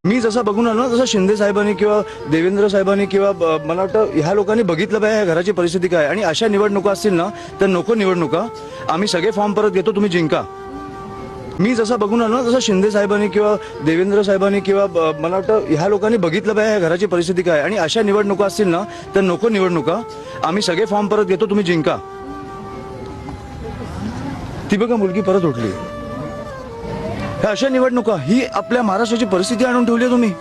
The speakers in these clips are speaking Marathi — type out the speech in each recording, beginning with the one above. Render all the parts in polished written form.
मी जसा बघून आलो ना तसं शिंदे साहेबांनी किंवा देवेंद्र साहेबांनी किंवा मला वाटतं ह्या लोकांनी बघितलं पाहिजे ह्या घराची परिस्थिती काय. आणि अशा निवडणुका असतील ना तर नको निवडणुका. आम्ही सगळे फॉर्म परत घेतो, तुम्ही जिंका. मी जसा बघून आलो ना तसं शिंदे साहेबांनी किंवा देवेंद्र साहेबांनी किंवा मला वाटतं ह्या लोकांनी बघितलं पाहिजे ह्या घराची परिस्थिती काय. आणि अशा निवडणुका असतील ना तर नको निवडणुका. आम्ही सगळे फॉर्म परत घेतो, तुम्ही जिंका. ती बघा मुलगी परत उठली. ह्या अशा निवडणुका ही आपल्या महाराष्ट्राची परिस्थिती आणून ठेवली आहे तुम्ही.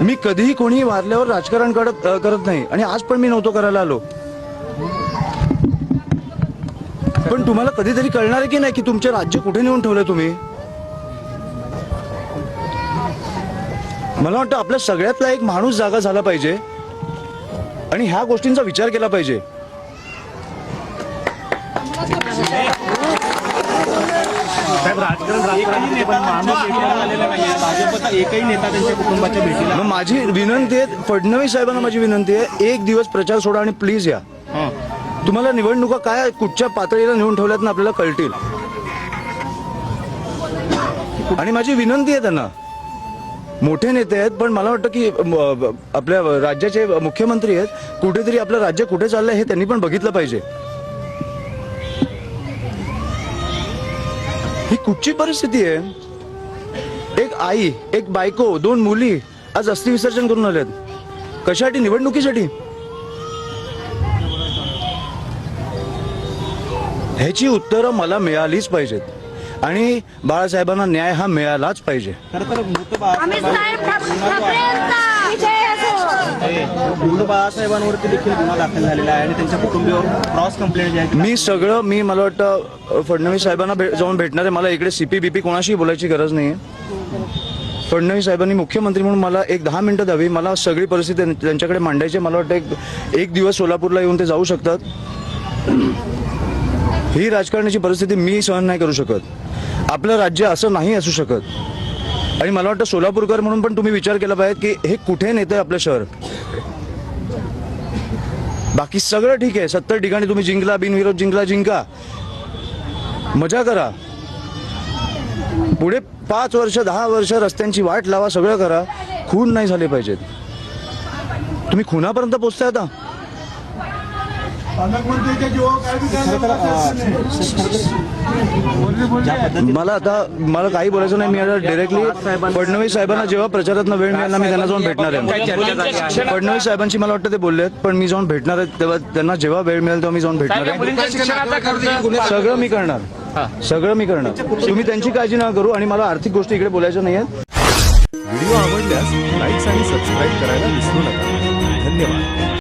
मी कधीही कोणी वारल्यावर राजकारण करत नाही आणि आज पण मी नव्हतो करायला आलो. पण तुम्हाला कधीतरी कळणार आहे की नाही की तुमचे राज्य कुठे नेऊन ठेवलंय तुम्ही. मला वाटतं आपल्या सगळ्यातला एक माणूस जागा झाला पाहिजे आणि ह्या गोष्टींचा विचार केला पाहिजे. एकही नेता त्यांच्या कुटुंबाच्या भेटीला. मग माझी विनंती आहे, फडणवीस साहेबांना माझी विनंती आहे, एक दिवस प्रचार सोडा आणि प्लीज या. तुम्हाला निवडणुका काय कुठच्या पातळीला नेऊन ठेवल्यात ना आपल्याला कळतील. आणि माझी विनंती आहे त्यांना, मोठे नेते आहेत पण मला वाटतं की आपल्या राज्याचे मुख्यमंत्री आहेत, कुठेतरी आपलं राज्य कुठे चाललंय हे त्यांनी पण बघितलं पाहिजे. ही कुठची परिस्थिती आहे. एक आई, एक बायको, 2 मुली आज अस्थि विसर्जन करून आल्यात. कशासाठी? निवडणुकीसाठी. ह्याची उत्तरं मला मिळालीच पाहिजेत आणि बाळासाहेबांना न्याय हा मिळालाच पाहिजे. बाळासाहेबांवरती देखील गुन्हा दाखल झालेला आहे आणि त्यांच्या कुटुंबियावर क्रॉस कंप्लेंट. मी मला वाटतं फडणवीस साहेबांना जाऊन भेटणार आहे. मला इकडे CP-BP कोणाशी बोलायची गरज नाही. फडणवीस साहेबांनी मुख्यमंत्री म्हणून मला एक 10 मिनिटं द्यावी. मला सगळी परिस्थिती त्यांच्याकडे मांडायची. मला वाटतं एक दिवस सोलापूरला येऊन ते जाऊ शकतात. ही राजकारणाची परिस्थिती मी सहन नाही करू शकत. आपलं राज्य असं नाही असू शकत. आणि मला वाटतं सोलापूरकर म्हणून पण तुम्ही विचार केला पाहिजे की हे कुठे नेतंय आपलं शहर. बाकी सगळं ठीक आहे, 70 ठिकाणी तुम्ही जिंकला, बिनविरोध जिंका, मजा करा. पुढे 5 वर्ष 10 वर्ष रस्त्यांची वाट लावा, सगळं करा. खून नाही झाले पाहिजेत. तुम्ही खुनापर्यंत पोहोचताय आता. मला काही बोलायचं नाही. मी आता डायरेक्टली फडणवीस साहेबांना जेव्हा प्रचारात वेळ मिळाला मी त्यांना जाऊन भेटणार आहे. फडणवीस साहेबांची मला वाटतं ते बोलले आहेत, पण मी जाऊन भेटणार आहे तेव्हा त्यांना जेव्हा वेळ मिळेल तेव्हा मी जाऊन भेटणार आहे. सगळं मी करणार. तुम्ही त्यांची काळजी नका करू आणि मला आर्थिक गोष्टी इकडे बोलायच्या नाही आहेत. व्हिडिओ आवडल्यास लाईक आणि सबस्क्राईब करायला विसरू नका. धन्यवाद.